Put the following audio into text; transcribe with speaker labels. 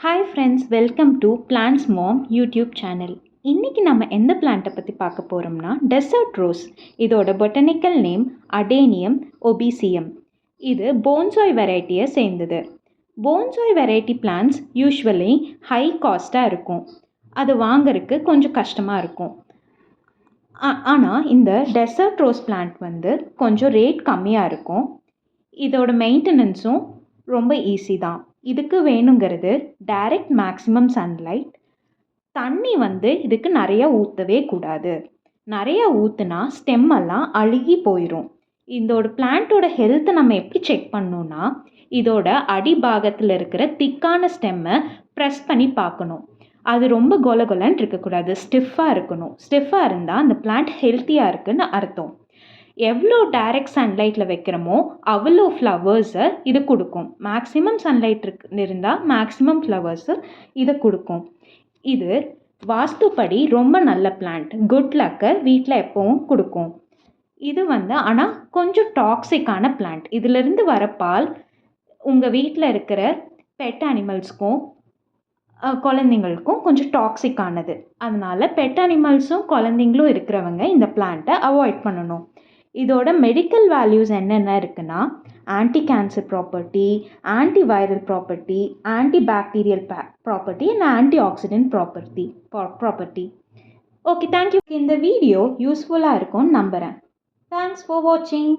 Speaker 1: Hi friends, welcome to plants mom YouTube channel. இன்றைக்கி நம்ம எந்த பிளான்ட்டை பற்றி பார்க்க போகிறோம்னா டெசர்ட் ரோஸ். இதோட பொட்டனிக்கல் நேம் அடேனியம் ஒபிசியம். இது போன்சாய் வெரைட்டியை சேர்ந்தது. Bonsai variety plants usually high காஸ்ட்டாக இருக்கும். அது வாங்கறதுக்கு கொஞ்சம் கஷ்டமாக இருக்கும். ஆனால் இந்த டெசர்ட் ரோஸ் பிளான்ட் கொஞ்சம் ரேட் கம்மியாக இருக்கும். இதோட மெயின்டெனன்ஸும் ரொம்ப ஈஸி தான். இதுக்கு வேணுங்கிறது டைரக்ட் மேக்ஸிமம் சன்லைட். தண்ணி இதுக்கு நிறையா ஊற்றவே கூடாது. நிறையா ஊற்றுனா ஸ்டெம்மெல்லாம் அழுகி போயிடும். இதோட பிளான்ட்டோட ஹெல்த்தை நம்ம எப்படி செக் பண்ணணுன்னா, இதோட அடிபாகத்தில் இருக்கிற திக்கான ஸ்டெம்மை ப்ரெஸ் பண்ணி பார்க்கணும். அது ரொம்ப கொலன்னு இருக்கக்கூடாது, ஸ்டிஃபாக இருக்கணும். ஸ்டிஃபாக இருந்தால் அந்த பிளான்ட் ஹெல்த்தியாக இருக்குன்னு அர்த்தம். எவ்வளோ டைரக்ட் சன்லைட்டில் வைக்கிறோமோ அவ்வளோ ஃப்ளவர்ஸை இது கொடுக்கும். மேக்ஸிமம் சன்லைட் இருந்தால் மேக்ஸிமம் ஃப்ளவர்ஸு இதை கொடுக்கும். இது வாஸ்துப்படி ரொம்ப நல்ல பிளான்ட். குட் லக்கை வீட்டில் எப்போவும் கொடுக்கும். இது ஆனால் கொஞ்சம் டாக்ஸிக்கான பிளான்ட். இதிலிருந்து வர பால் உங்கள் வீட்டில் இருக்கிற பெட் அனிமல்ஸ்க்கும் குழந்தைங்களுக்கும் கொஞ்சம் டாக்ஸிக்கானது. அதனால் பெட் அனிமல்ஸும் குழந்தைங்களும் இருக்கிறவங்க இந்த பிளான்ட்டை அவாய்ட் பண்ணணும். இதோட மெடிக்கல் வேல்யூஸ் என்னென்ன இருக்குன்னா, anti cancer property, anti viral property, anti bacterial property and anti accident property. Okay, thank you. இந்த வீடியோ யூஸ்ஃபுல்லாக இருக்கும்னு நம்புகிறேன். தேங்க்ஸ் ஃபார் வாட்சிங்.